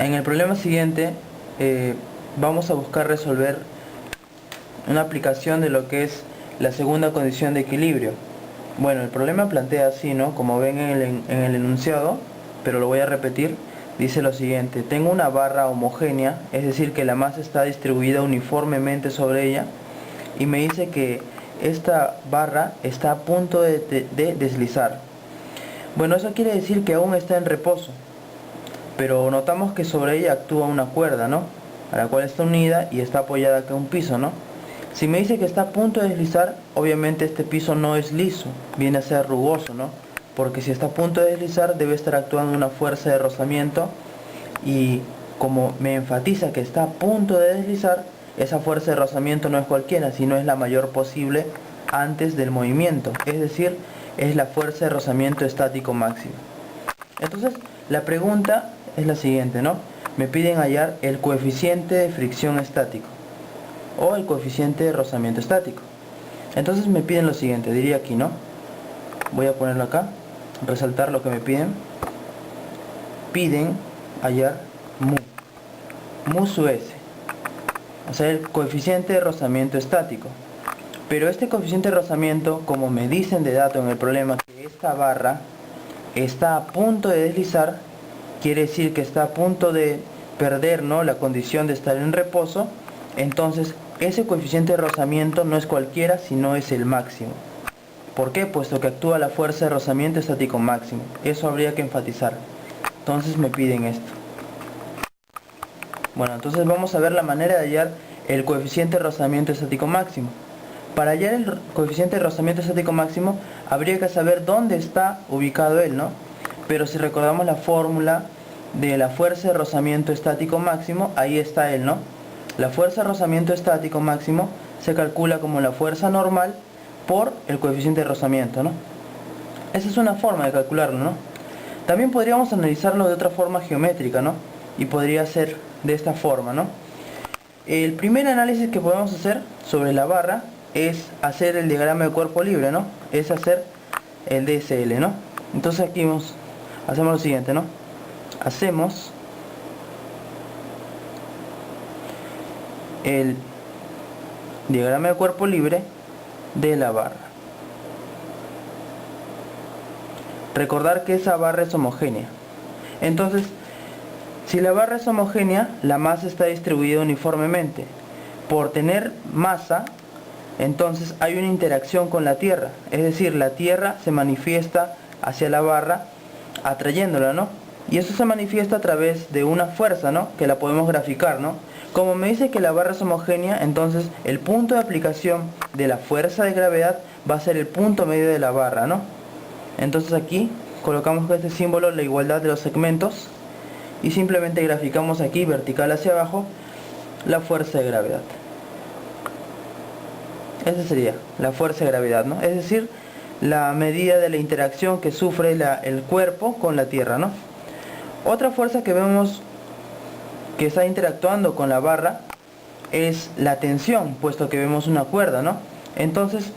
En el problema siguiente vamos a buscar resolver una aplicación de lo que es la segunda condición de equilibrio. Bueno, el problema plantea así, ¿no? Como ven en el enunciado, pero lo voy a repetir, dice lo siguiente: tengo una barra homogénea, es decir que la masa está distribuida uniformemente sobre ella, y me dice que esta barra está a punto de deslizar. Bueno, eso quiere decir que aún está en reposo, pero notamos que sobre ella actúa una cuerda, ¿no? A la cual está unida y está apoyada acá en un piso, ¿no? Si me dice que está a punto de deslizar, obviamente este piso no es liso, viene a ser rugoso, ¿no? Porque si está a punto de deslizar, debe estar actuando una fuerza de rozamiento, y como me enfatiza que está a punto de deslizar, esa fuerza de rozamiento no es cualquiera, sino es la mayor posible antes del movimiento, es decir, es la fuerza de rozamiento estático máximo. Entonces, la pregunta es la siguiente, ¿no? Me piden hallar el coeficiente de fricción estático o el coeficiente de rozamiento estático. Entonces me piden lo siguiente, diría aquí, ¿no? Voy a ponerlo acá, resaltar lo que me piden. Piden hallar mu sub s, o sea, el coeficiente de rozamiento estático. Pero este coeficiente de rozamiento, como me dicen de dato en el problema que esta barra está a punto de deslizar, quiere decir que está a punto de perder, ¿no?, la condición de estar en reposo. Entonces ese coeficiente de rozamiento no es cualquiera, sino es el máximo. ¿Por qué? Puesto que actúa la fuerza de rozamiento estático máximo. Eso habría que enfatizar. Entonces me piden esto. Bueno, entonces vamos a ver la manera de hallar el coeficiente de rozamiento estático máximo. Para hallar el coeficiente de rozamiento estático máximo habría que saber dónde está ubicado él, ¿no? Pero si recordamos la fórmula de la fuerza de rozamiento estático máximo, ahí está él, ¿no? La fuerza de rozamiento estático máximo se calcula como la fuerza normal por el coeficiente de rozamiento, ¿no? Esa es una forma de calcularlo, ¿no? También podríamos analizarlo de otra forma geométrica, ¿no? Y podría ser de esta forma, ¿no? El primer análisis que podemos hacer sobre la barra es hacer el diagrama de cuerpo libre, ¿no? Es hacer el DSL, ¿no? Entonces aquí hacemos lo siguiente, ¿no? Hacemos el diagrama de cuerpo libre de la barra. Recordar que esa barra es homogénea. Entonces, si la barra es homogénea, la masa está distribuida uniformemente. Por tener masa, entonces hay una interacción con la tierra, es decir, la tierra se manifiesta hacia la barra atrayéndola, ¿no? Y eso se manifiesta a través de una fuerza, ¿no?, que la podemos graficar, ¿no? Como me dice que la barra es homogénea, entonces el punto de aplicación de la fuerza de gravedad va a ser el punto medio de la barra, ¿no? Entonces aquí colocamos este símbolo, la igualdad de los segmentos, y simplemente graficamos aquí, vertical hacia abajo, la fuerza de gravedad. Esa sería la fuerza de gravedad, ¿no? Es decir, la medida de la interacción que sufre el cuerpo con la tierra, ¿no? Otra fuerza que vemos que está interactuando con la barra es la tensión, puesto que vemos una cuerda, ¿no? Entonces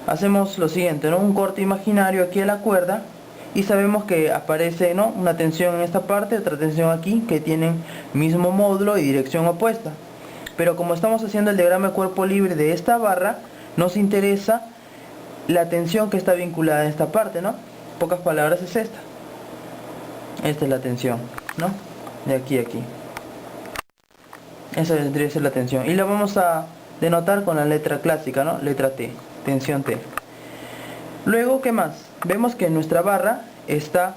hacemos lo siguiente, ¿no? Un corte imaginario aquí a la cuerda, y sabemos que aparece, ¿no?, una tensión en esta parte, otra tensión aquí, que tienen mismo módulo y dirección opuesta. Pero como estamos haciendo el diagrama de cuerpo libre de esta barra, nos interesa la tensión que está vinculada en esta parte, ¿no? En pocas palabras es esta. Esta es la tensión, ¿no? De aquí a aquí. Esa debería ser la tensión. Y la vamos a denotar con la letra clásica, ¿no? Letra T, tensión T. Luego, ¿qué más? Vemos que nuestra barra está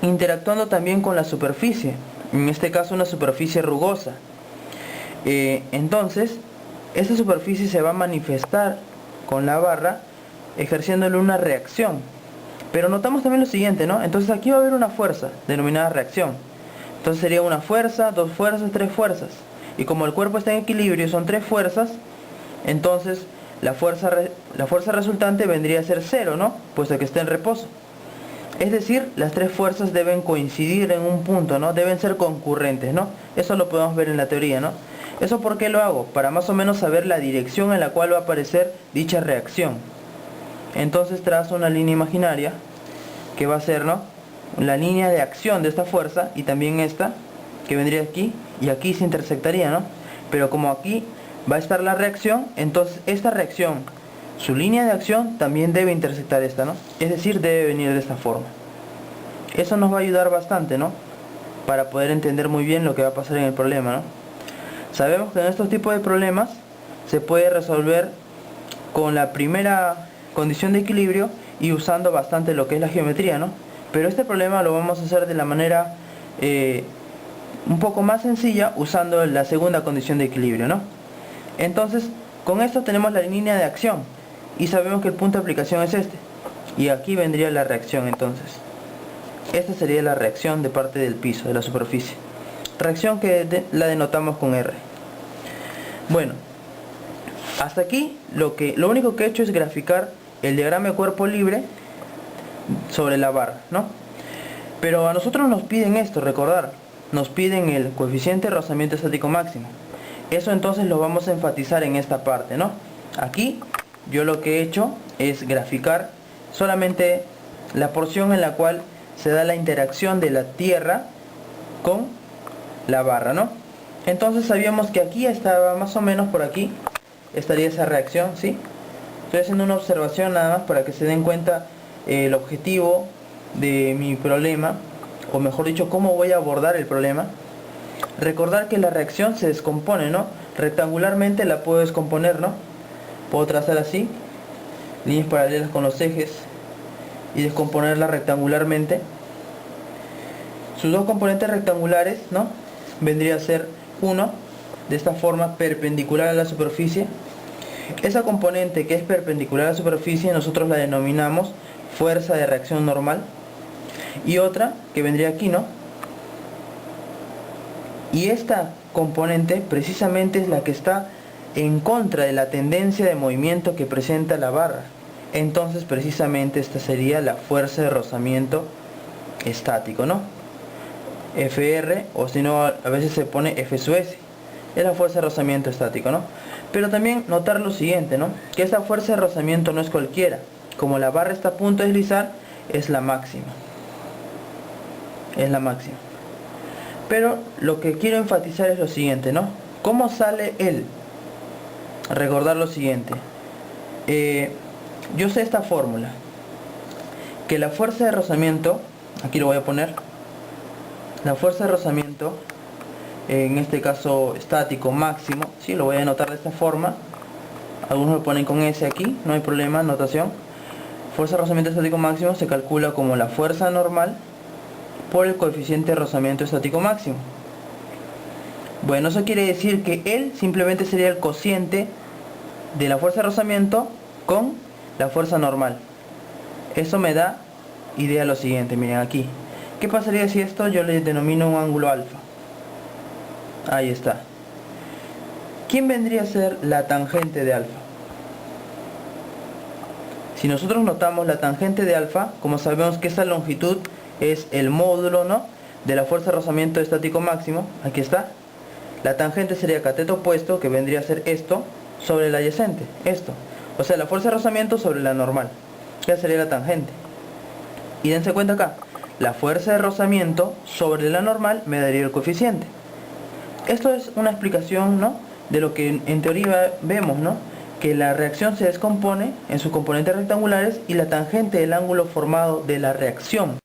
interactuando también con la superficie. En este caso una superficie rugosa. Entonces, esta superficie se va a manifestar con la barra ejerciéndole una reacción. Pero notamos también lo siguiente, ¿no? Entonces aquí va a haber una fuerza denominada reacción. Entonces sería una fuerza, dos fuerzas, tres fuerzas. Y como el cuerpo está en equilibrio, son tres fuerzas, entonces la fuerza resultante vendría a ser cero, ¿no? Puesto que está en reposo. Es decir, las tres fuerzas deben coincidir en un punto, ¿no? Deben ser concurrentes, ¿no? Eso lo podemos ver en la teoría, ¿no? ¿Eso por qué lo hago? Para más o menos saber la dirección en la cual va a aparecer dicha reacción. Entonces trazo una línea imaginaria que va a ser, ¿no?, la línea de acción de esta fuerza, y también esta que vendría aquí, y aquí se intersectaría, ¿no? Pero como aquí va a estar la reacción, entonces esta reacción, su línea de acción también debe intersectar esta, ¿no? Es decir, debe venir de esta forma. Eso nos va a ayudar bastante, ¿no? Para poder entender muy bien lo que va a pasar en el problema, ¿no? Sabemos que en estos tipos de problemas se puede resolver con la primera condición de equilibrio y usando bastante lo que es la geometría, ¿no? Pero este problema lo vamos a hacer de la manera un poco más sencilla usando la segunda condición de equilibrio, ¿no? Entonces, con esto tenemos la línea de acción y sabemos que el punto de aplicación es este. Y aquí vendría la reacción entonces. Esta sería la reacción de parte del piso, de la superficie. Reacción que la denotamos con R. Bueno, hasta aquí lo único que he hecho es graficar el diagrama de cuerpo libre sobre la barra, ¿no? Pero a nosotros nos piden esto, recordar, nos piden el coeficiente de rozamiento estático máximo. Eso entonces lo vamos a enfatizar en esta parte, ¿no? Aquí yo lo que he hecho es graficar solamente la porción en la cual se da la interacción de la tierra con la barra, ¿no? Entonces sabíamos que aquí estaba más o menos por aquí, estaría esa reacción, ¿sí? Estoy haciendo una observación nada más para que se den cuenta el objetivo de mi problema, o mejor dicho, cómo voy a abordar el problema. Recordar que la reacción se descompone, ¿no? Rectangularmente la puedo descomponer, ¿no? Puedo trazar así, líneas paralelas con los ejes y descomponerla rectangularmente. Sus dos componentes rectangulares, ¿no? Vendría a ser uno, de esta forma, perpendicular a la superficie. Esa componente que es perpendicular a la superficie nosotros la denominamos fuerza de reacción normal. Y otra que vendría aquí, ¿no? Y esta componente precisamente es la que está en contra de la tendencia de movimiento que presenta la barra. Entonces precisamente esta sería la fuerza de rozamiento estático, ¿no? FR, o si no a veces se pone F sub S. Es la fuerza de rozamiento estático, ¿no? Pero también notar lo siguiente, ¿no? Que esta fuerza de rozamiento no es cualquiera. Como la barra está a punto de deslizar, es la máxima. Es la máxima. Pero lo que quiero enfatizar es lo siguiente, ¿no? ¿Cómo sale él? Recordar lo siguiente. Yo sé esta fórmula. Que la fuerza de rozamiento, aquí lo voy a poner. La fuerza de rozamiento, en este caso estático máximo, ¿sí? Lo voy a anotar de esta forma. Algunos lo ponen con S aquí, no hay problema, notación. Fuerza de rozamiento estático máximo se calcula como la fuerza normal por el coeficiente de rozamiento estático máximo. Bueno, eso quiere decir que él simplemente sería el cociente de la fuerza de rozamiento con la fuerza normal. Eso me da idea de lo siguiente, miren aquí. ¿Qué pasaría si esto yo le denomino un ángulo alfa? Ahí está. ¿Quién vendría a ser la tangente de alfa? Si nosotros notamos la tangente de alfa, como sabemos que esa longitud es el módulo, ¿no?, de la fuerza de rozamiento estático máximo, aquí está. La tangente sería cateto opuesto, que vendría a ser esto, sobre el adyacente, esto. O sea, la fuerza de rozamiento sobre la normal. Ya sería la tangente. Y dense cuenta acá, la fuerza de rozamiento sobre la normal me daría el coeficiente. Esto es una explicación, ¿no?, de lo que en teoría vemos, ¿no?, que la reacción se descompone en sus componentes rectangulares y la tangente del ángulo formado de la reacción